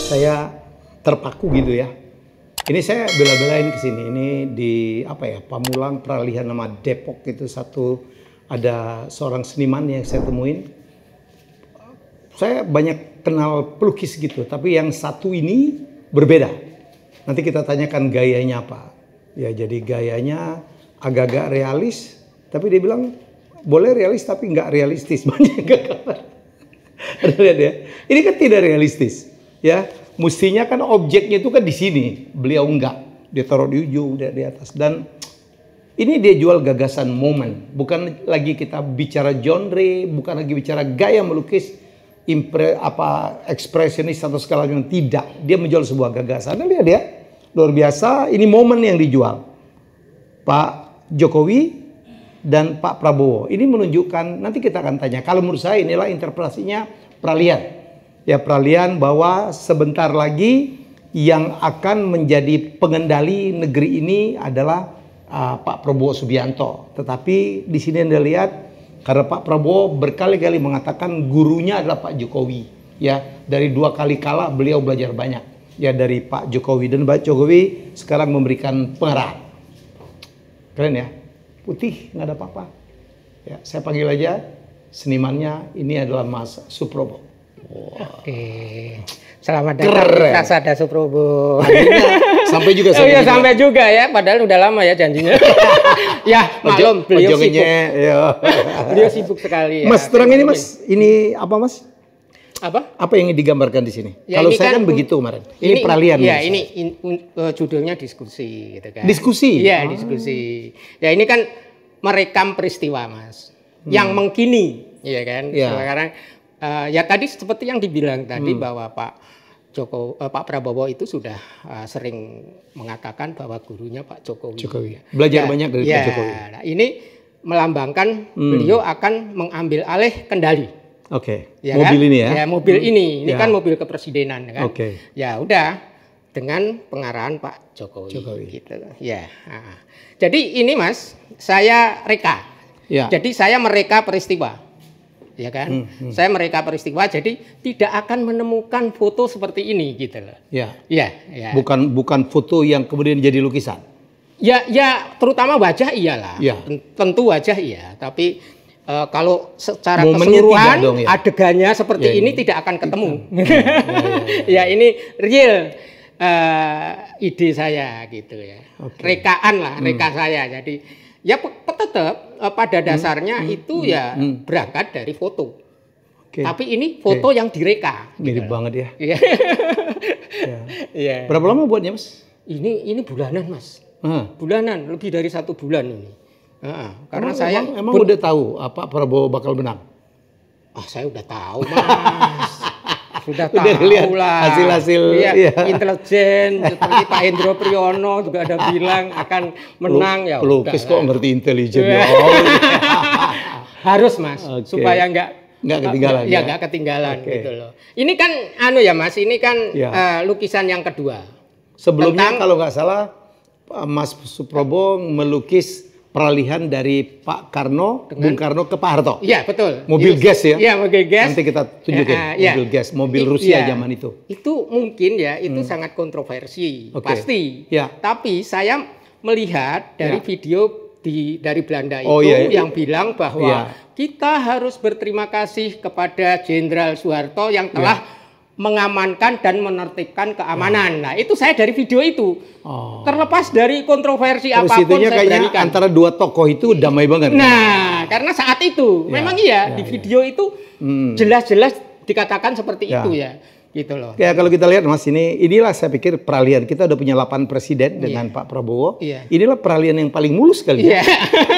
Saya terpaku gitu ya. Ini saya bela-belain ke sini. Ini di apa ya? Pamulang Peralihan nama Depok itu ada seorang seniman yang saya temuin. Saya banyak kenal pelukis gitu, tapi yang satu ini berbeda. Nanti kita tanyakan gayanya apa. Ya jadi gayanya agak-agak realis, tapi dia bilang boleh realis tapi nggak realistis. Banyak kabar. Lihat ya. Ini kan tidak realistis. Ya, mestinya kan objeknya itu kan di sini, beliau enggak, dia taruh di ujung, dia di atas. Dan ini dia jual gagasan momen, bukan lagi kita bicara genre, bukan lagi bicara gaya melukis, ekspresionis atau segala macam, tidak. Dia menjual sebuah gagasan. Dan lihat ya, luar biasa. Ini momen yang dijual, Pak Jokowi dan Pak Prabowo. Ini menunjukkan, nanti kita akan tanya. Kalau menurut saya inilah interpretasinya peralihan. Ya, peralihan bahwa sebentar lagi yang akan menjadi pengendali negeri ini adalah Pak Prabowo Subianto. Tetapi di sini Anda lihat, karena Pak Prabowo berkali-kali mengatakan gurunya adalah Pak Jokowi. Ya, dari 2 kali kalah beliau belajar banyak ya dari Pak Jokowi, dan Pak Jokowi sekarang memberikan pengarahan. Keren ya, putih nggak ada apa-apa. Ya, saya panggil aja senimannya, ini adalah Mas Suprobo. Wow. Oke, selamat datang Kasada Suprobo. Sampai juga. Oh iya, sampai juga ya, padahal udah lama ya janjinya. Ya, maklum beliau sibuk. Beliau sibuk sekali. Ya. Mas, terang ini Mas, ini apa Mas? Apa? Apa yang digambarkan di sini? Ya, kalau saya kan begitu kemarin. Ini peralihan. Ya, ini judulnya diskusi, gitu kan. Diskusi. Iya, diskusi. Ya, ini kan merekam peristiwa Mas, yang mengkini, ya kan. Ya. Sekarang. Ya tadi seperti yang dibilang tadi bahwa Pak Prabowo itu sudah sering mengatakan bahwa gurunya Pak Jokowi. Belajar banyak dari Pak Jokowi. Nah, ini melambangkan beliau akan mengambil alih kendali. Oke. Ya mobil kan? Ini ya. Ya, mobil ini kan mobil kepresidenan kan. Oke. Ya udah dengan pengarahan Pak Jokowi. Gitu. Ya. Nah. Jadi ini Mas, saya reka. Ya. Jadi saya mereka peristiwa. Ya kan, saya mereka peristiwa, jadi tidak akan menemukan foto seperti ini gitu loh. Ya. Bukan foto yang kemudian jadi lukisan. Ya, terutama wajah iyalah. Ya. Tentu wajah iya, tapi kalau secara keseluruhan adegannya seperti ini tidak akan ketemu. Ya, ini real ide saya gitu ya. Rekaan lah, reka saya. Jadi ya tetap pada dasarnya itu ya berangkat dari foto. Tapi ini foto yang direka. Mirip banget ya. Iya. Berapa lama buatnya Mas? Ini bulanan Mas. Bulanan, lebih dari 1 bulan ini. Karena saya emang udah tahu apa Prabowo bakal menang? Saya udah tahu Mas. Sudah tahu lah hasil-hasil intelijen seperti Pak Hendro Priyono juga ada bilang akan menang. Ya pelukis kok ngerti intelijen ya. Harus Mas, supaya nggak ketinggalan. Ya nggak ketinggalan gitu loh. Ini kan ya Mas, ini kan lukisan yang kedua. Sebelumnya kalau nggak salah Mas Suprobo melukis peralihan dari Pak Karno, Bung Karno ke Pak Harto. Iya, betul. Mobil gas ya? Iya, mobil gas. Nanti kita tunjukin mobil gas, mobil Rusia zaman itu. Itu mungkin ya, itu sangat kontroversi, pasti. Ya. Tapi saya melihat dari video dari Belanda itu yang bilang bahwa kita harus berterima kasih kepada Jenderal Soeharto yang telah mengamankan dan menertibkan keamanan. Nah, itu saya dari video itu. Terlepas dari kontroversi apapun saya beranikan. Antara 2 tokoh itu damai banget. Nah, karena saat itu memang di video itu jelas-jelas dikatakan seperti itu ya. Gitu loh. Ya kalau kita lihat Mas, inilah saya pikir peralihan. Kita udah punya 8 presiden dengan Pak Prabowo. Inilah peralihan yang paling mulus kali ya.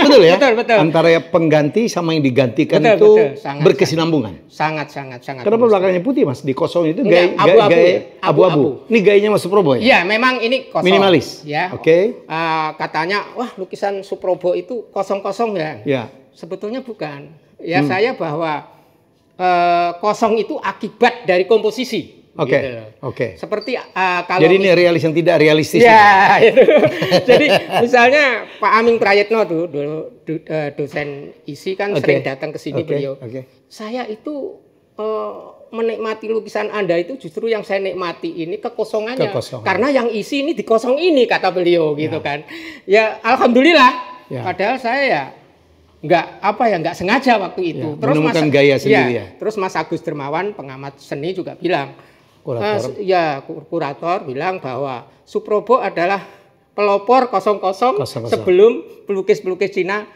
Betul ya? Betul. Antara pengganti sama yang digantikan sangat, berkesinambungan. Sangat. Kenapa belakangnya putih Mas? Di kosong itu gaya abu-abu. Ini gayanya Mas Suprobo ya? Iya, memang ini kosong. Minimalis. Ya. Katanya, wah lukisan Suprobo itu kosong-kosong ya. Ya. Sebetulnya bukan. Ya saya bahwa kosong itu akibat dari komposisi. Oke. Gitu Oke. Seperti kalau jadi ini realis yang tidak realistis. Ya, itu. Jadi misalnya Pak Aming Prayetno tuh dulu dosen ISI kan sering datang ke sini beliau. Saya itu menikmati lukisan Anda itu justru yang saya nikmati ini kekosongannya. Karena yang isi ini dikosong ini kata beliau gitu kan. Ya alhamdulillah. Padahal saya ya nggak sengaja waktu itu. Terus menemukan gaya sendiri ya. Terus Mas Agus Dermawan pengamat seni juga bilang, kurator bilang bahwa Suprobo adalah pelopor kosong-kosong sebelum pelukis-pelukis Cina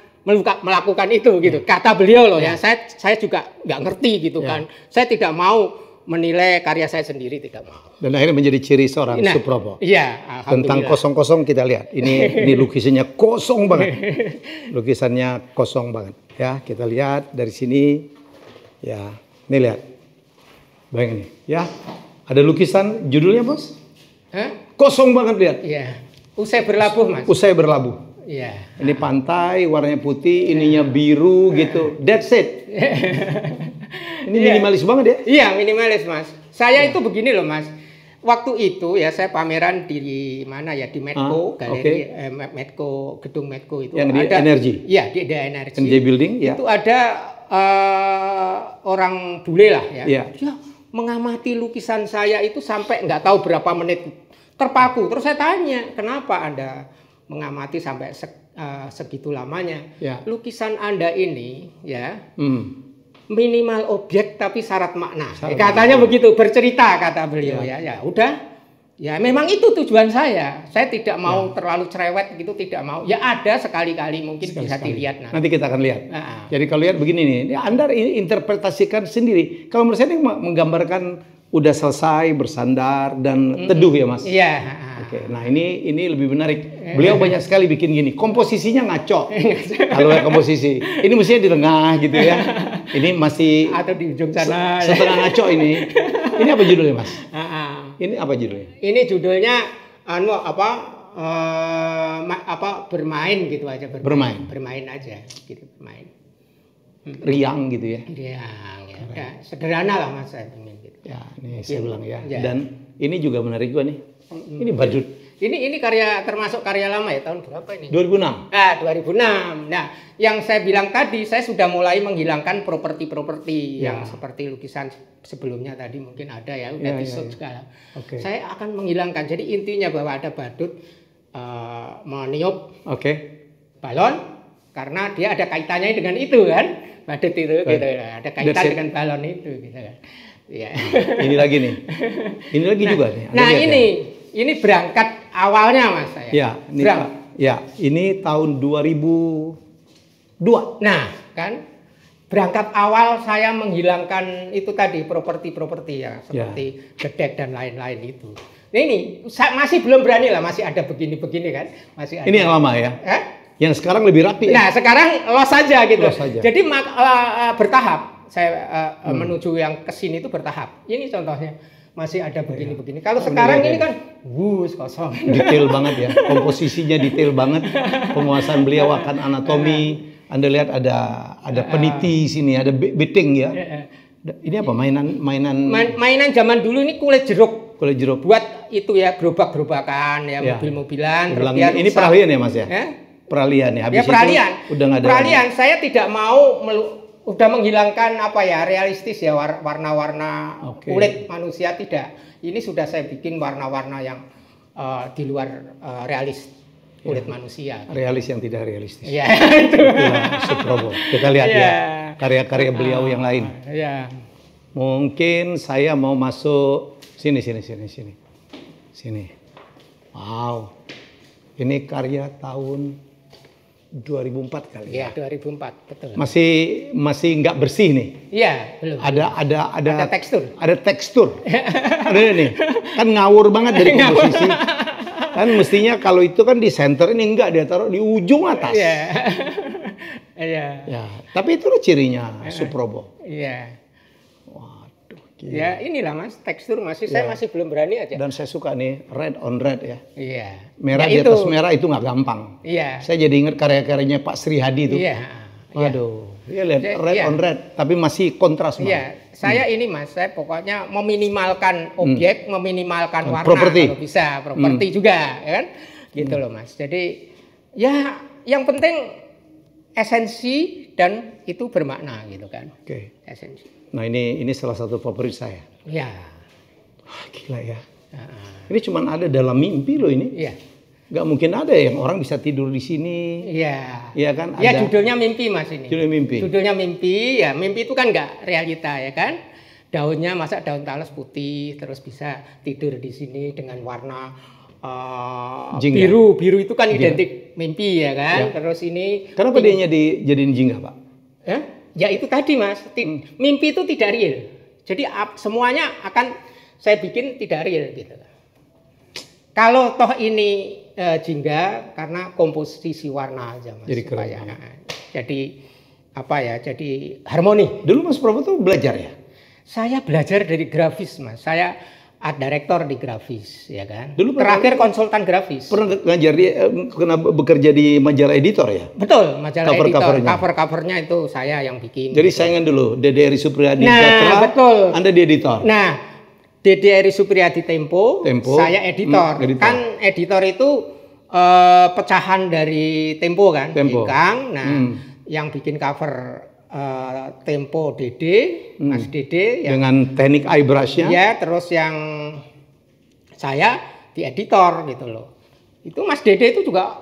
melakukan itu gitu. Kata beliau loh ya. Saya juga nggak ngerti gitu kan. Saya tidak mau menilai karya saya sendiri, tidak mau. Dan akhirnya menjadi ciri seorang Suprobo. Iya, tentang kosong-kosong kita lihat. Ini lukisannya kosong banget. Lukisannya kosong banget. Ya, kita lihat dari sini. Ya, ini lihat. Bayangin nih, ya. Ada lukisan judulnya, Bos? Kosong banget lihat. Iya. Usai berlabuh, Mas. Usai berlabuh. Iya. Ini pantai, warnanya putih, ininya biru gitu. That's it. Ini minimalis banget ya? Iya, minimalis, Mas. Saya itu begini loh, Mas. Waktu itu ya saya pameran di mana ya, di Medco, galeri Medco, gedung Medco itu. Yang di Energi. Iya, di Energi. NJ Building, ya. Itu ada orang bule lah ya. Dia mengamati lukisan saya itu sampai nggak tahu berapa menit, terpaku. Terus saya tanya, kenapa Anda mengamati sampai segitu lamanya? Lukisan Anda ini ya minimal objek tapi syarat makna. Katanya begitu, bercerita kata beliau ya. Ya udah. Ya memang itu tujuan saya. Saya tidak mau terlalu cerewet gitu, tidak mau. Ya ada sekali-kali mungkin bisa dilihat nanti. Nanti kita akan lihat. Jadi kalau lihat begini nih, Anda interpretasikan sendiri. Kalau menurut saya ini menggambarkan udah selesai, bersandar dan teduh ya, Mas. Iya. Oke. Nah, ini lebih menarik. Beliau banyak sekali bikin gini. Komposisinya ngaco. Kalau komposisi. Ini mestinya di tengah gitu ya. Ini masih atau di ujung sana. Setengah ngaco ini. Ini apa judulnya, Mas? Ini apa judulnya? Ini judulnya bermain gitu aja, bermain aja gitu, bermain. Riang gitu ya. Riang ya. Sederhana lah Mas saya ingin gitu. Ya, ini saya bilang ya. Dan ini juga menarik juga nih. Ini badut. Ini termasuk karya lama ya, tahun berapa ini? 2006. 2006. Nah, yang saya bilang tadi, saya sudah mulai menghilangkan properti-properti yang seperti lukisan sebelumnya tadi mungkin ada ya, udah disut segala. Saya akan menghilangkan. Jadi intinya bahwa ada badut meniup balon karena dia ada kaitannya dengan itu kan. Badut itu gitu, ada kaitan dengan balon itu gitu kan. Ya. Ini lagi nih. Ini lagi juga nih. Nah, ini berangkat awalnya Mas saya. Ini tahun 2002. Nah, kan berangkat awal saya menghilangkan itu tadi properti-properti ya, seperti gedek dan lain-lain itu. Ini masih belum berani lah, masih ada begini-begini kan, masih ada. Ini yang lama ya? Yang sekarang lebih rapi. Nah, sekarang los saja gitu. Los saja. Jadi bertahap. Saya menuju yang ke sini itu bertahap. Ini contohnya. Masih ada begini-begini. Kalau sekarang ini kan kosong. Detail banget ya. Komposisinya detail banget. Penguasaan beliau akan anatomi. Anda lihat ada peniti sini, ada beating ya. Ini apa? Mainan zaman dulu ini kulit jeruk. Kulit jeruk. Buat itu ya, gerobak-gerobakan ya, mobil-mobilan. Ini peralihan ya, Mas ya? Peralihan ya. Habis peralihan. Itu udah nggak ada. Peralihan. Saya tidak mau udah menghilangkan realistis ya, warna-warna kulit manusia, tidak. Ini sudah saya bikin warna-warna yang di luar realis kulit manusia. Realis yang tidak realistis. Iya, itu. Suprobo. Kita lihat ya karya-karya beliau yang lain. Mungkin saya mau masuk sini. Wow. Ini karya tahun 2004 kali ya. 2004, betul. Masih nggak bersih nih. Iya, belum. Ada tekstur. Ada tekstur. Ada nih. Kan ngawur banget dari komposisi. Kan mestinya kalau itu kan di center, ini enggak, dia taruh di ujung atas. Iya. Ya, tapi itu cirinya Suprobo. Iya. Waduh. Gila. Ya, inilah Mas, tekstur saya masih belum berani aja. Dan saya suka nih red on red ya. Iya. Merah di atas merah itu nggak gampang. Iya. Saya jadi ingat karya-karyanya Pak Sri Hadi itu. Iya. Waduh, ya lihat red on red, tapi masih kontras. Iya, saya ini Mas, saya pokoknya meminimalkan objek, meminimalkan warna kalau bisa, properti juga, ya kan? Gitu loh Mas. Jadi ya yang penting esensi dan itu bermakna gitu kan. Oke. Esensi. Nah ini salah satu favorit saya. Ya. Gila ya. Ini cuma ada dalam mimpi loh ini. Iya. Gak mungkin ada yang orang bisa tidur di sini. Iya. Iya kan? Ya judulnya mimpi Mas ini. Judulnya mimpi. Judulnya mimpi, ya mimpi itu kan nggak realita ya kan. Daunnya masa daun talas putih, terus bisa tidur di sini dengan warna biru. Biru itu kan identik mimpi ya kan. Ya. Terus ini. Kenapa dia dijadiin jingga Pak? Ya itu tadi Mas. Mimpi itu tidak real. Jadi semuanya akan saya bikin tidak real gitu. Kalau toh ini jingga karena komposisi warna aja Mas. Jadi supaya, jadi apa ya? Jadi harmoni. Dulu Mas Prabowo tuh belajar ya? Saya belajar dari grafis Mas. Saya art director di grafis ya kan. Dulu terakhir konsultan grafis. Pernah ngajar kena bekerja di majalah editor ya? Betul, majalah editor. Cover-covernya itu saya yang bikin. Jadi saingan dulu, Dede Eri Supriyadi. Nah, betul. Anda di editor. Nah, Dede Eri Supriyadi Tempo, saya editor. Kan editor itu pecahan dari Tempo kan, Ikang. Nah, yang bikin cover Tempo Dede, Mas Dede. Dengan teknik airbrush-nya. Ya, terus yang saya di editor gitu loh. Itu Mas Dede itu juga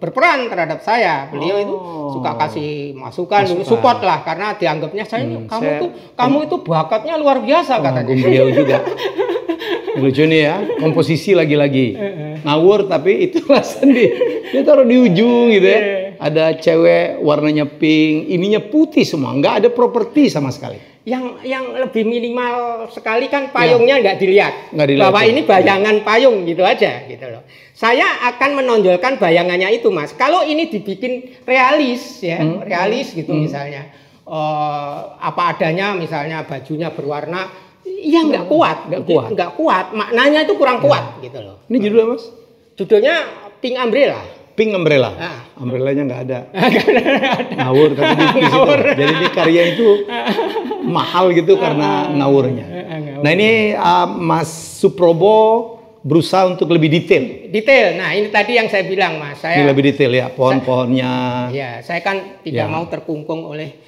berperan terhadap saya. Beliau itu suka kasih masukan, support lah karena dianggapnya kamu itu bakatnya luar biasa katanya. Beliau juga. Lucu nih ya, komposisi lagi-lagi. Ngawur tapi itu dia taruh di ujung gitu ya. Ada cewek warnanya pink, ininya putih semua, nggak ada properti sama sekali. Yang lebih minimal sekali kan payungnya nggak dilihat. Bahwa ini bayangan payung gitu aja gitu loh. Saya akan menonjolkan bayangannya itu Mas. Kalau ini dibikin realis ya, realis gitu misalnya. Apa adanya misalnya bajunya berwarna, ya nggak kuat. Maknanya itu kurang kuat gitu loh. Ini judulnya Mas? Judulnya Pink Umbrella. Pink Umbrella. Umbrellanya nggak ada. Ngawur tapi di situ. Jadi di karya itu mahal gitu karena ngawurnya. Nah ini Mas Suprobo berusaha untuk lebih detail. Detail. Nah ini tadi yang saya bilang Mas. Saya ini lebih detail ya pohon-pohonnya. Ya saya kan tidak mau terkungkung oleh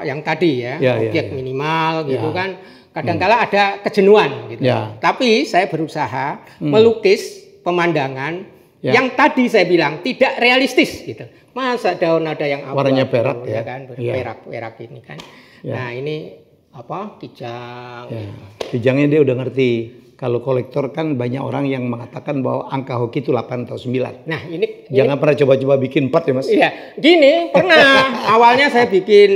yang tadi ya, objek minimal gitu kan. Kadang-kala ada kejenuhan gitu. Tapi saya berusaha melukis pemandangan yang tadi saya bilang tidak realistis gitu. Masa daun ada yang warnanya perak ya kan, perak ini kan. Nah, ini kijang. Kijangnya dia udah ngerti. Kalau kolektor kan banyak orang yang mengatakan bahwa angka hoki itu 8 atau 9. Nah, ini jangan pernah coba-coba bikin 4 ya, Mas. Iya. Gini, pernah. Awalnya saya bikin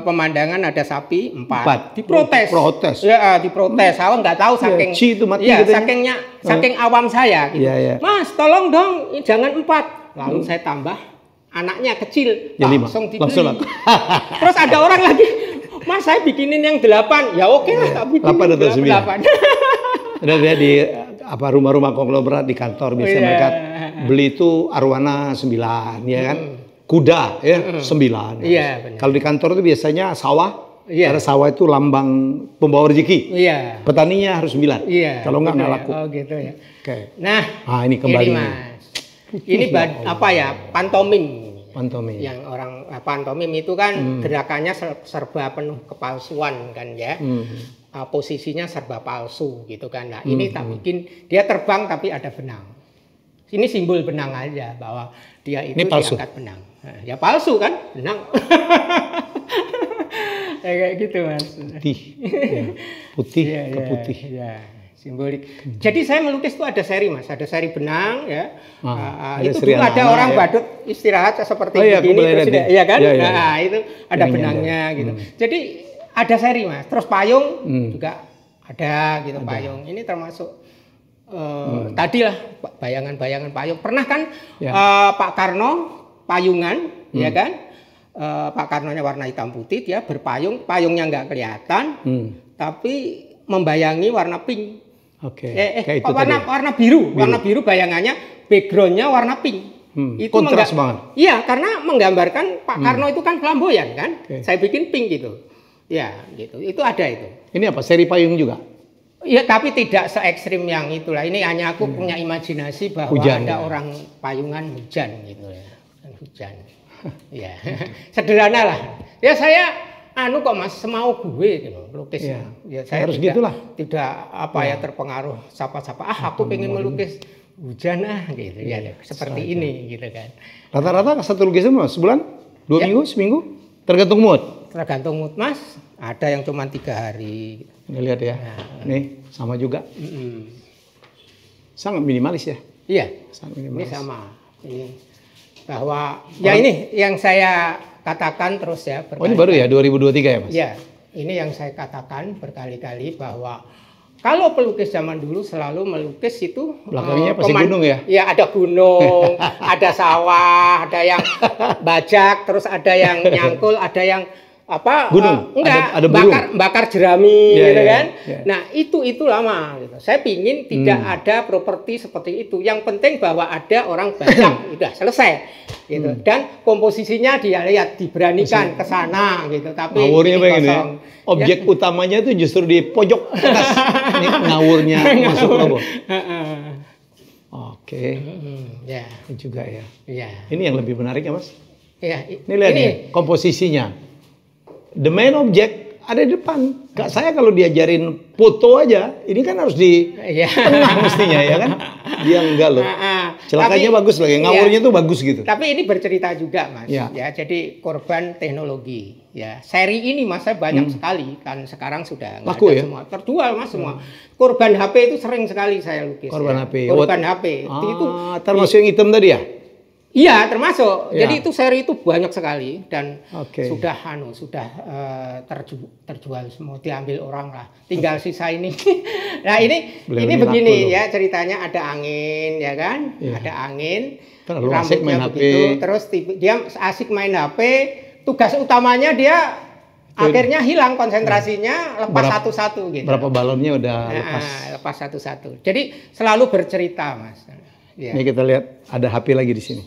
pemandangan ada sapi 4. Diprotes. Ya, diprotes. Saya nggak tahu saking itu mati saking awam saya gitu. Mas, tolong dong jangan 4. Lalu saya tambah anaknya kecil. Langsung dibeli. Terus ada orang lagi, Mas saya bikinin yang 8. Ya oke lah, tak bikin 8 atau 9. Ada dia di rumah-rumah konglomerat di kantor biasa mereka beli itu arwana 9 ya kan. Kuda ya 9. Iya, kalau di kantor itu biasanya sawah. Karena sawah itu lambang pembawa rezeki. Petaninya harus 9. Kalau enggak laku. Oh gitu ya. Oke. Nah, ini kembali. Ini Mas. Ini apa ya? Pantomim. Yang orang pantomim itu kan gerakannya serba penuh kepalsuan kan ya. Posisinya serba palsu gitu kan. Nah, ini tak bikin dia terbang tapi ada benang. Ini simbol benang aja bahwa dia itu diangkat benang. Nah, ya palsu kan, benang. Kayak gitu Mas. Putih ke putih. Simbolik. Jadi saya melukis itu ada seri Mas, ada seri benang ya. Itu dulu ada orang badut istirahat seperti begini terus iya kan? Nah, itu ada benangnya gitu. Jadi ada seri Mas. Terus payung juga ada gitu payung. Ini termasuk tadilah bayangan-bayangan payung. Pernah kan Pak Karno payungan ya kan? Pak Karnonya warna hitam putih, dia berpayung, payungnya nggak kelihatan, tapi membayangi warna pink. Oke. Warna biru bayangannya, backgroundnya warna pink. Itu kontras banget. Iya, karena menggambarkan Pak Karno itu kan flamboyan kan. Saya bikin pink gitu. Ya, gitu. Itu ada itu. Ini apa? Seri payung juga? Iya, tapi tidak se ekstrim yang itulah. Ini hanya aku punya imajinasi bahwa hujan, ada orang payungan hujan gitu ya. Hujan. Ya. Sederhana lah. Ya saya kok Mas semau gue gitu melukis. Ya saya harus gitulah. Tidak apa ya terpengaruh siapa-siapa. Aku pengen melukis hujan gitu ya. Seperti ini gitu kan. Rata-rata satu lukisan Mas sebulan? 2 minggu, seminggu? Tergantung mood. Tergantung mood Mas. Ada yang cuma 3 hari. Ini lihat ya. Nih sama juga. Sangat minimalis ya. Iya. Sangat minimalis. Ini sama. Ini bahwa ya ini yang saya katakan terus ya. Oh ini baru ya 2023 ya Mas? Ya. Ini yang saya katakan berkali-kali bahwa kalau pelukis zaman dulu selalu melukis itu belakangnya pasti gunung ya? Ya ada gunung, ada sawah, ada yang bajak, terus ada yang nyangkul, ada yang apa? Gunung. Ada bakar jerami, gitu kan? Nah itu lama. Gitu. Saya pingin tidak ada properti seperti itu. Yang penting bahwa ada orang bajak, udah selesai. Gitu. Dan komposisinya dia lihat diberanikan ke sana gitu. Tapi ngawurnya begini ya. Objek utamanya itu justru di pojok atas. Ini ngawurnya masuk logo. Oke. Ya. Ini juga ya. Iya. Ini yang lebih menarik ya Mas? Iya. Ini lihat nih komposisinya. The main object ada di depan. Kak saya kalau diajarin foto aja, ini kan harus di tengah mestinya ya kan? Dia enggak loh. Celakanya bagus lagi, ngawurnya tuh bagus gitu. Tapi ini bercerita juga Mas. Ya, jadi korban teknologi. Ya, seri ini Mas saya banyak sekali kan sekarang sudah laku ya? Semua terjual Mas semua. Korban HP itu sering sekali saya lukis. Korban HP. Korban HP. Itu termasuk yang hitam tadi ya? Iya termasuk. Jadi itu seri itu banyak sekali dan sudah terjual semua, diambil orang lah. Tinggal sisa ini. Nah ini begini ya ceritanya, ada angin ya kan, ada angin. Rambutnya begitu. Terus dia asik main HP. Tugas utamanya dia akhirnya hilang konsentrasinya, lepas satu-satu gitu. Berapa balonnya udah lepas? Lepas satu-satu. Jadi selalu bercerita Mas. Ya. Ini kita lihat ada HP lagi di sini.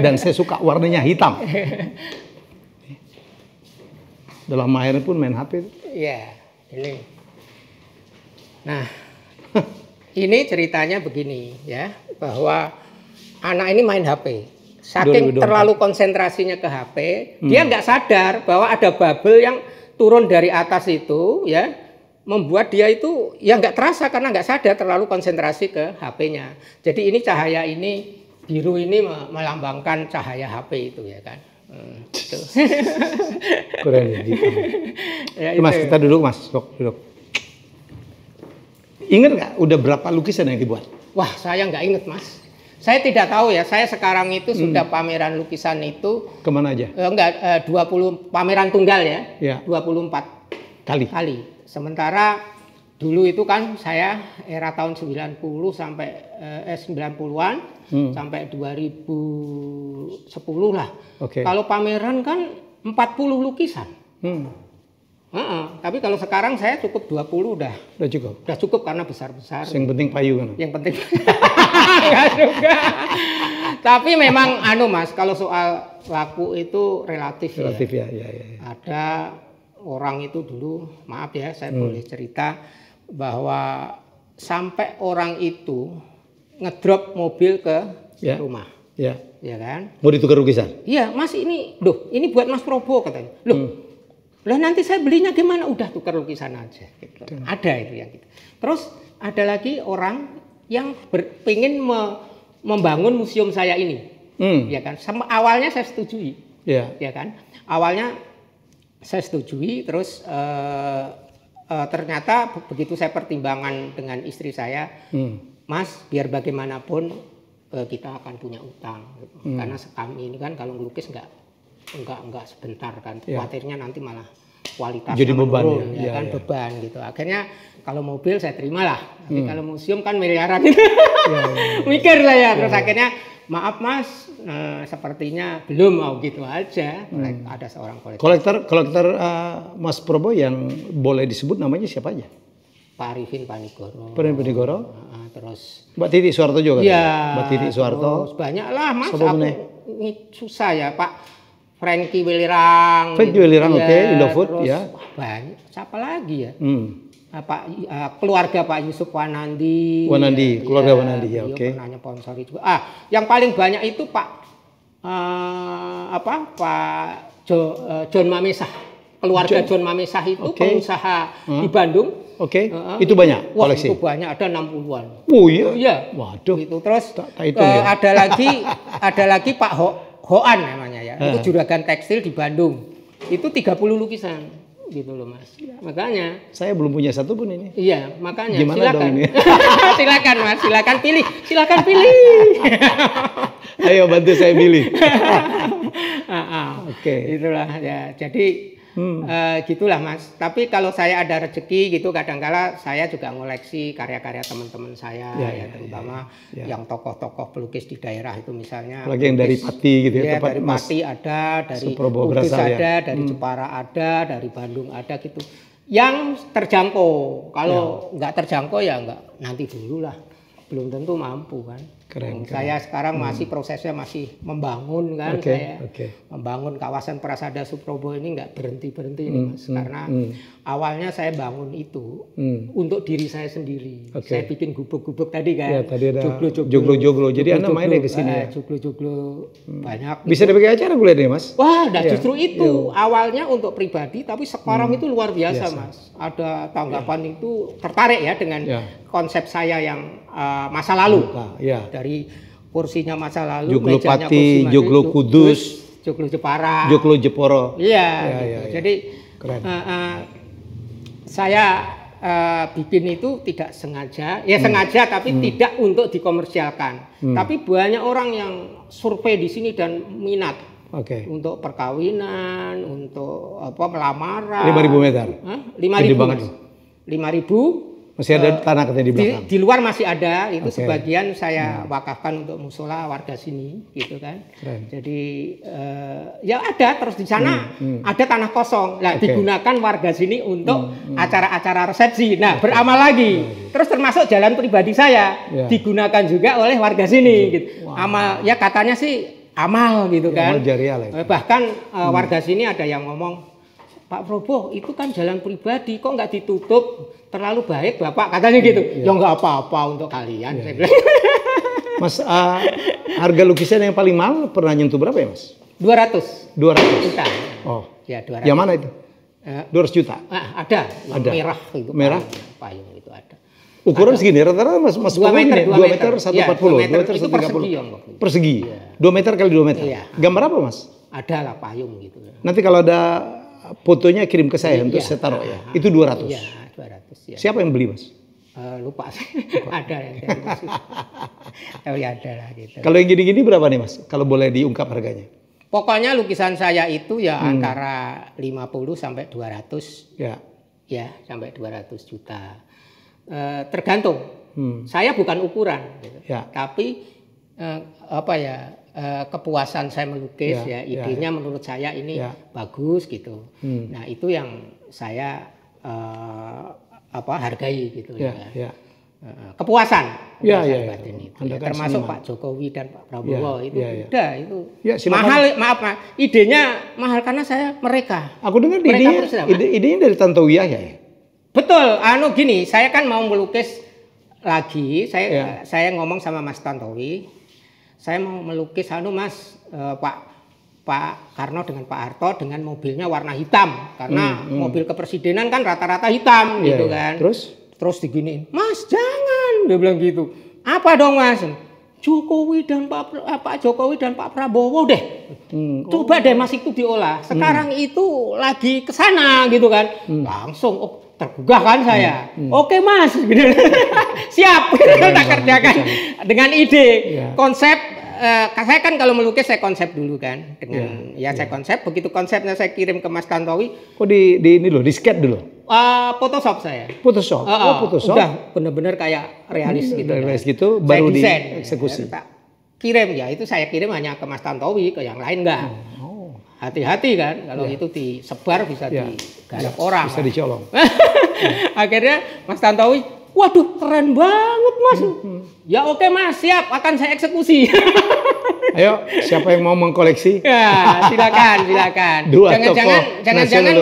Dan saya suka warnanya hitam. Dalam air pun main HP. Iya, ini. Nah, ini ceritanya begini ya, bahwa anak ini main HP. Saking terlalu konsentrasinya ke HP, dia nggak sadar bahwa ada bubble yang turun dari atas itu ya. Membuat dia itu ya nggak terasa karena nggak sadar terlalu konsentrasi ke HP-nya. Jadi ini cahaya ini biru ini melambangkan cahaya HP itu ya kan. Gitu. Keren ya, gitu. Ya, Mas kita duduk Mas, duduk. Ingat nggak udah berapa lukisan yang dibuat? Wah saya nggak inget Mas. Saya tidak tahu ya. Saya sekarang itu sudah pameran lukisan itu. Kemana aja? 20 pameran tunggal ya. 24 kali. Sementara dulu itu kan saya era tahun 90 sampai 90-an sampai 2010 lah. Kalau pameran kan 40 lukisan. Tapi kalau sekarang saya cukup 20 udah cukup. Udah cukup karena besar-besar. Yang penting payungan. Yang penting. Enggak juga. Tapi memang Mas, kalau soal laku itu relatif ya. Ada orang itu dulu, maaf ya, saya boleh cerita bahwa sampai orang itu ngedrop mobil ke rumah, ya kan? Mau ditukar lukisan? Iya, Mas ini buat Mas Probo katanya. Lah nanti saya belinya gimana? Udah tukar lukisan aja. Gitu. Ada itu yang gitu. Terus ada lagi orang yang pengen membangun museum saya ini, ya kan? Awalnya saya setujui, ya kan? Awalnya saya setujui, terus ternyata begitu saya pertimbangan dengan istri saya, Mas, biar bagaimanapun kita akan punya utang, gitu. Karena kami ini kan kalau ngelukis enggak sebentar kan, khawatirnya nanti malah kualitasnya jadi beban menurun, kan beban gitu. Akhirnya kalau mobil saya terima lah, tapi kalau museum kan miliaran itu, mikir saya, terus akhirnya maaf Mas, sepertinya belum mau gitu aja. Ada seorang kolektor Mas Probo yang boleh disebut namanya siapa aja? Pak Arifin Panigoro. Terus Mbak Titi Soeharto juga. Iya. Mbak Titi Soeharto. Banyak lah Mas. Ini susah ya Pak. Frankie Welirang. Frankie Welirang, oke. Indofood, ya. Banyak. Siapa lagi ya? Keluarga Pak Yusuf Wanandi. Keluarga Wanandi, ya, oke. Pernah sponsori juga. Yang paling banyak itu Pak John Mamesah. Keluarga John Mamesah itu pengusaha di Bandung. Itu banyak koleksi. Itu banyak, ada 60-an. Oh iya. Iya. Waduh. Itu terus ada lagi Pak Hoan namanya ya. Itu juragan tekstil di Bandung. Itu 30 lukisan. Gitu loh Mas. Makanya saya belum punya satu pun ini. Iya, makanya gimana silakan. Dong ini? Silakan Mas, silakan pilih. Ayo bantu saya pilih. Oke. Itulah ya. Jadi gitulah Mas. Tapi kalau saya ada rezeki gitu, kadang-kala saya juga ngoleksi karya-karya teman-teman saya, terutama yang tokoh-tokoh pelukis di daerah itu misalnya. Lagi yang dari Pati gitu ya, dari Pati ada, dari Kudus ada, dari Jepara ada, dari Bandung ada gitu. Yang terjangkau. Kalau nggak terjangkau ya nggak, nanti dulu lah. Belum tentu mampu kan. Keren. Saya sekarang masih prosesnya masih membangun kan, membangun kawasan Prasada Suprobo ini nggak berhenti ini Mas, karena awalnya saya bangun itu untuk diri saya sendiri. Saya bikin gubuk-gubuk tadi kan, joglo. Jadi Anda main ke sini. Joglo banyak. Bisa dipakai acara gue lihat nih Mas. Wah, justru itu awalnya untuk pribadi, tapi sekarang itu luar biasa Mas. Ada tanggapan itu tertarik ya dengan konsep saya yang masa lalu. Dari kursinya masa lalu, Joglo Pati, Joglo Kudus, Joglo Jepara, Joglo Jeporo. Jadi keren. Saya bikin itu tidak sengaja, sengaja tapi tidak untuk dikomersialkan. Tapi banyak orang yang survei di sini dan minat. Untuk perkawinan, untuk pelamaran. 5.000 meter. 5.000. Masih ada tanah katanya di belakang. Di luar masih ada, itu sebagian saya wakafkan untuk musola warga sini, gitu kan. Jadi ya ada terus di sana ada tanah kosong, digunakan warga sini untuk acara-acara resepsi. Nah beramal lagi, terus termasuk jalan pribadi saya digunakan juga oleh warga sini. Gitu. Amal ya katanya sih amal gitu kan. Bahkan warga sini ada yang ngomong, Pak Prabowo itu kan jalan pribadi, kok nggak ditutup, terlalu baik Bapak, katanya gitu. Ya nggak apa-apa untuk kalian. Mas, harga lukisan yang paling mahal pernah nyentuh berapa ya Mas? 200 juta. Oh, ya 200. Yang mana itu? 200 juta? Ada. Merah itu. Merah? Payung itu ada. Ukuran segini, rata-rata Mas 2 meter, 2 meter 140. 2 meter 130. Itu persegi. Persegi? 2 meter kali 2 meter? Gambar apa Mas? Ada lah payung gitu. Nanti kalau ada fotonya kirim ke saya untuk saya taruh ya. Itu 200. Iya, 200 ya. Siapa yang beli Mas? Lupa ada yang ada lah gitu. Kalau yang gini-gini berapa nih Mas? Kalau boleh diungkap harganya? Pokoknya lukisan saya itu ya antara 50 sampai 200. Ya, sampai 200 juta. Tergantung. Saya bukan ukuran gitu. Tapi kepuasan saya melukis idenya menurut saya ini bagus gitu. Nah itu yang saya hargai gitu kepuasan batin itu. Termasuk Pak Jokowi dan Pak Prabowo itu udah itu mahal, maaf idenya mahal karena mereka. Aku dengar idenya dari Tantowi ya. Betul, gini, saya kan mau melukis lagi, saya ngomong sama Mas Tantowi. Saya mau melukis Mas Pak Karno dengan Pak Harto dengan mobilnya warna hitam karena mobil kepresidenan kan rata-rata hitam gitu kan. Terus diginiin, Mas jangan, dia bilang gitu. Apa dong Mas? Jokowi dan Pak Jokowi dan Pak Prabowo deh. Coba deh Mas itu diolah. Sekarang itu lagi kesana gitu kan. Langsung tergugah kan saya. Oke Mas, siap. Tak kerjakan dengan ide konsep. Saya kan kalau melukis saya konsep dulu kan dengan saya konsep. Begitu konsepnya saya kirim ke Mas Tantowi. Oh di ini loh, di sketch dulu. Photoshop saya. Photoshop. Photoshop. Udah bener-bener kayak realis gitu. Realis gitu baru dieksekusi. Kirim ya itu saya kirim hanya ke Mas Tantowi, ke yang lain enggak. hati-hati kan kalau itu disebar bisa digarap orang. Bisa dicolong. Akhirnya Mas Tantowi, waduh keren banget Mas. Ya oke Mas, siap akan saya eksekusi. Ayo, siapa yang mau mengkoleksi? Ya, silakan. Jangan-jangan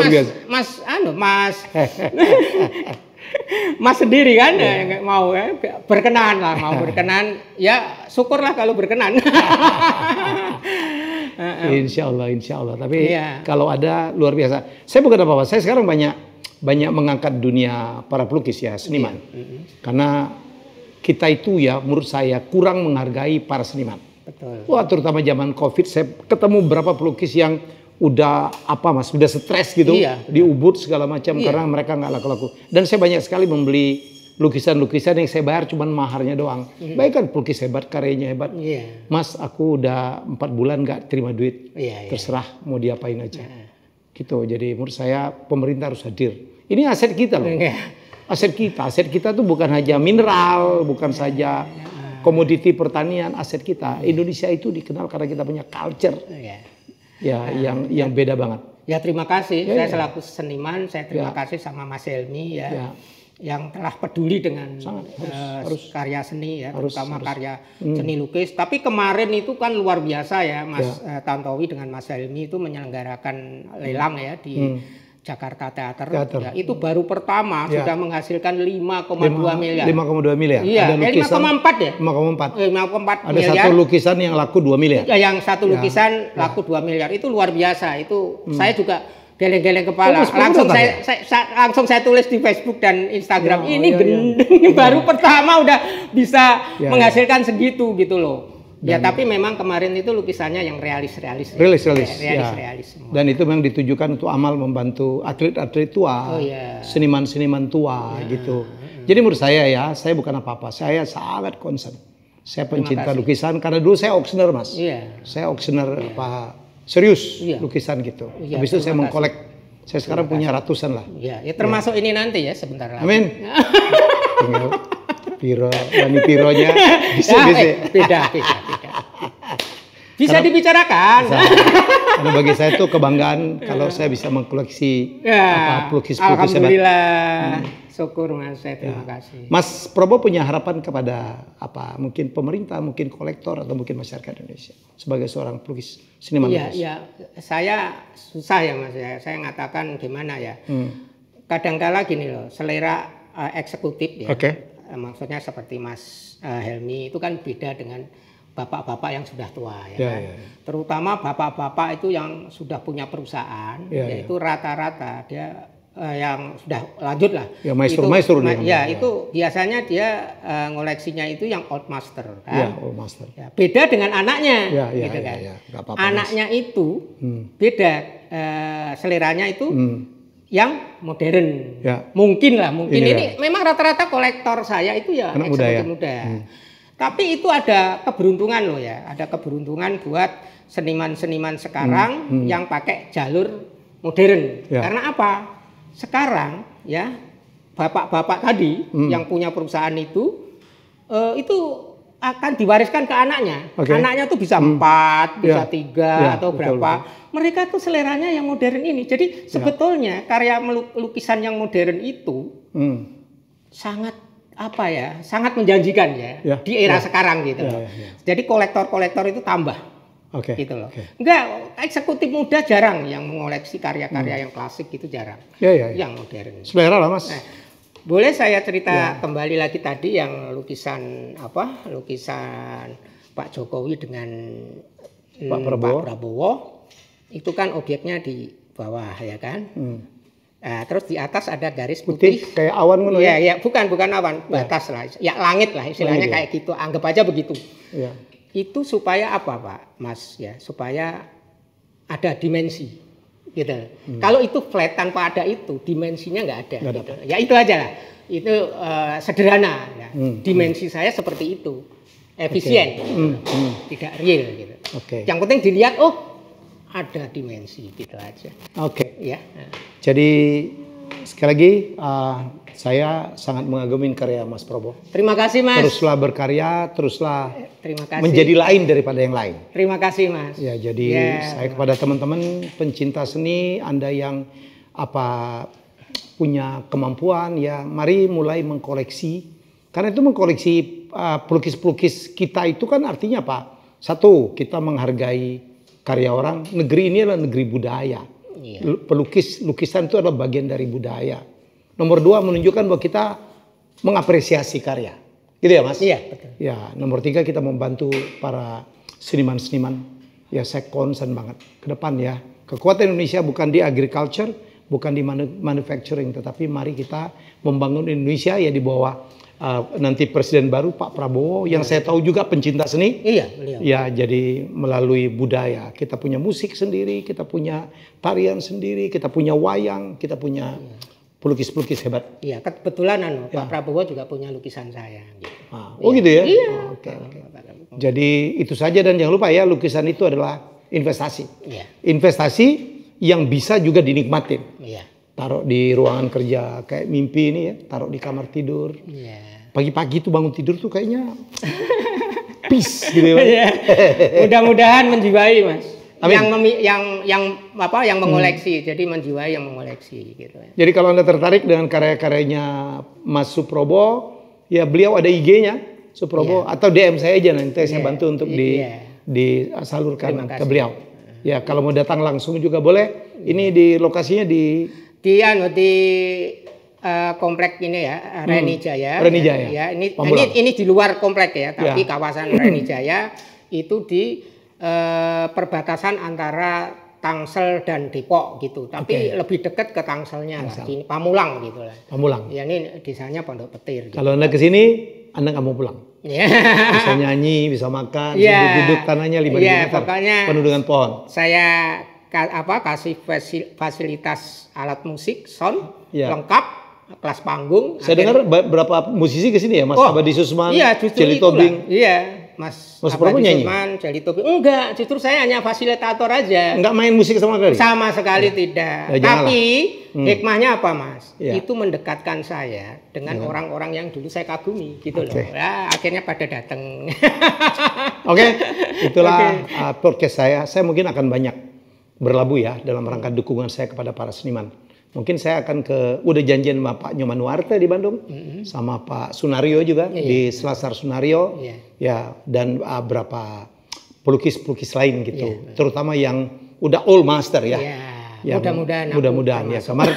Mas Mas sendiri kan mau berkenan lah, ya syukurlah kalau berkenan. Insya Allah. Tapi kalau ada luar biasa. Saya bukan apa-apa. Saya sekarang banyak mengangkat dunia para pelukis ya, seniman. Karena kita itu ya, menurut saya kurang menghargai para seniman. Betul. Wah, terutama zaman COVID, saya ketemu beberapa pelukis yang udah udah stres gitu, di Ubud segala macam karena mereka nggak laku-laku. Dan saya banyak sekali membeli lukisan-lukisan yang saya bayar cuman maharnya doang. Baik kan pelukis hebat, karyanya hebat. Mas, aku udah 4 bulan nggak terima duit. Terserah mau diapain aja. Gitu. Jadi menurut saya pemerintah harus hadir. Ini aset kita loh. Aset kita tuh bukan hanya mineral, bukan saja komoditi pertanian, aset kita. Indonesia itu dikenal karena kita punya culture. Yang beda banget. Ya terima kasih. Saya selaku seniman, saya terima kasih sama Mas Helmi yang telah peduli dengan harus karya seni ya, terutama karya seni lukis. Tapi kemarin itu kan luar biasa ya, Mas Tantowi dengan Mas Helmi itu menyelenggarakan lelang ya di Jakarta Theater. Ya, itu baru pertama sudah menghasilkan 5,2 miliar. 5,2 miliar. Iya, 5,4 ya? 5,4. 5,4 ada miliar. Satu lukisan yang laku 2 miliar. Ya, yang satu lukisan laku 2 miliar. Itu luar biasa. Itu saya juga geleng-geleng kepala. Langsung saya tulis di Facebook dan Instagram. Ini gendeng baru pertama udah bisa menghasilkan segitu gitu loh. Ya, tapi memang kemarin itu lukisannya yang realis. Dan itu memang ditujukan untuk amal membantu atlet-atlet tua, seniman-seniman tua gitu. Jadi menurut saya ya, saya bukan apa-apa. Saya sangat concern. Saya pencinta lukisan karena dulu saya auctioneer, Mas. Saya auctioneer serius lukisan gitu. Habis itu saya mengkolek. Saya sekarang punya ratusan lah. Ya termasuk ini nanti ya sebentar lagi. Amin. Tinggal pironya beda. Bisa dibicarakan. Karena bagi saya itu kebanggaan kalau saya bisa mengkoleksi pelukis-pelukis hebat. Alhamdulillah. Syukur Mas, saya terima kasih. Mas Prabowo punya harapan kepada mungkin pemerintah, mungkin kolektor atau mungkin masyarakat Indonesia sebagai seorang pelukis seniman. Iya, saya susah ya Mas ya. Saya ngatakan gimana ya. Kadang-kala gini loh, selera eksekutif ya. Maksudnya seperti Mas Helmi itu kan beda dengan bapak-bapak yang sudah tua ya. Terutama bapak-bapak itu yang sudah punya perusahaan, yaitu rata-rata dia yang sudah lanjut lah. Ya maestro itu biasanya dia ngoleksinya itu yang old master kan. Old master. Ya, beda dengan anaknya, gitu kan. Anaknya itu beda seleranya itu. Yang modern, mungkin ini memang rata-rata kolektor saya itu ya eksekutif muda. Tapi itu ada keberuntungan loh ya, ada keberuntungan buat seniman-seniman sekarang yang pakai jalur modern. Karena apa? Sekarang ya bapak-bapak tadi yang punya perusahaan itu akan diwariskan ke anaknya. Anaknya tuh bisa 4, bisa 3 atau berapa. Betul. Mereka tuh seleranya yang modern ini. Jadi sebetulnya karya lukisan yang modern itu sangat sangat menjanjikan ya di era sekarang gitu. Jadi kolektor-kolektor itu tambah. Gitu loh. Enggak, eksekutif muda jarang yang mengoleksi karya-karya yang klasik itu jarang. Yang modern. Selera lah Mas. Boleh saya cerita kembali lagi tadi yang lukisan lukisan Pak Jokowi dengan Pak Prabowo itu kan objeknya di bawah ya kan. Terus di atas ada garis putih kayak awan ngono ya. Iya, bukan awan, batas lah. Ya langit lah istilahnya kayak gitu. Anggap aja begitu. Itu supaya apa, Pak Mas ya? Supaya ada dimensi. Gitu. Kalau itu flat tanpa ada itu dimensinya nggak ada. Gitu. Ya itu aja lah. Itu sederhana. Ya. Dimensi saya seperti itu, efisien, tidak real. Gitu. Yang penting dilihat, ada dimensi gitu aja. Ya. Jadi sekali lagi saya sangat mengagumi karya Mas Prabowo. Terima kasih Mas. Teruslah berkarya, teruslah menjadi lain daripada yang lain. Terima kasih Mas. Ya, jadi saya kepada teman-teman pencinta seni, Anda yang punya kemampuan, ya mari mulai mengkoleksi. Karena itu mengkoleksi pelukis-pelukis kita itu kan artinya apa? Satu, kita menghargai karya orang. Negeri ini adalah negeri budaya. Lukisan itu adalah bagian dari budaya. Nomor dua, menunjukkan bahwa kita mengapresiasi karya. Gitu ya Mas? Iya, betul. Ya, nomor tiga, kita membantu para seniman-seniman. Ya, saya concern banget ke depan ya. Kekuatan Indonesia bukan di agriculture, bukan di manufacturing, tetapi mari kita membangun Indonesia ya di bawah nanti Presiden baru Pak Prabowo yang saya tahu juga pencinta seni. Iya, beliau. Ya, jadi melalui budaya. Kita punya musik sendiri, kita punya tarian sendiri, kita punya wayang, kita punya pelukis-pelukis hebat. Iya, kebetulan Pak Prabowo juga punya lukisan saya. Gitu. Oh gitu ya? Iya. Oke. Jadi itu saja, dan jangan lupa ya, lukisan itu adalah investasi. Iya. Investasi yang bisa juga dinikmatin. Iya. Taruh di ruangan kerja kayak mimpi ini ya, taruh di kamar tidur. Iya. Pagi-pagi tuh bangun tidur tuh kayaknya peace gitu ya. Mudah-mudahan menjiwai Mas. Amin. Yang mengoleksi, jadi menjiwai yang mengoleksi gitu ya. Jadi kalau Anda tertarik dengan karya-karyanya Mas Suprobo, ya beliau ada IG-nya Suprobo, atau DM saya aja, nanti saya bantu untuk disalurkan ke beliau. Ya, kalau mau datang langsung juga boleh. Ini di lokasinya di komplek ini ya, Reni Jaya. Reni Jaya. Ya, ini di luar komplek ya, tapi kawasan Reni Jaya itu di perbatasan antara Tangsel dan Depok gitu, tapi lebih dekat ke Tangselnya, sini Pamulang gitu lah. Pamulang. Ya, ini desanya Pondok Petir. Gitu. Kalau Anda ke sini, Anda nggak mau pulang. Bisa nyanyi, bisa makan, duduk tanahnya 5.000 meter, penuh dengan pohon. Saya kasih fasilitas alat musik, sound lengkap, kelas panggung. Saya dengar berapa musisi ke sini ya, Mas Abadi Susman, Jelly Tobing. Iya. Mas Prabowo nyanyi? Jelly Tobing. Enggak, justru saya hanya fasilitator aja. Enggak main musik sama sekali? Sama sekali tidak. Tapi hikmahnya apa Mas? Itu mendekatkan saya dengan orang-orang yang dulu saya kagumi gitu loh. Ya, akhirnya pada datang. Oke, itulah podcast saya. Saya mungkin akan banyak berlabuh ya dalam rangka dukungan saya kepada para seniman. Mungkin saya akan udah janjian sama Pak Nyoman Nuarte di Bandung, sama Pak Sunario juga di Selasar Sunario, ya, dan beberapa pelukis-pelukis lain gitu, terutama yang udah old master ya. Mudah-mudahan ya. Kemarin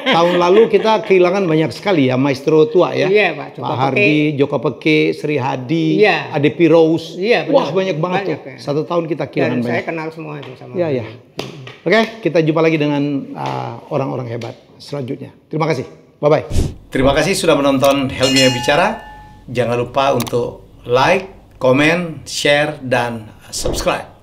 tahun lalu kita kehilangan banyak sekali ya maestro tua ya. Pak Hardi, Joko Peke, Sri Hadi, Ade Pirous. Wah, banyak banget tuh. Satu tahun kita kehilangan banyak. Saya kenal semua itu sama. Iya. Oke, kita jumpa lagi dengan orang-orang hebat selanjutnya. Terima kasih. Bye-bye. Terima kasih sudah menonton Helmia Bicara. Jangan lupa untuk like, komen, share, dan subscribe.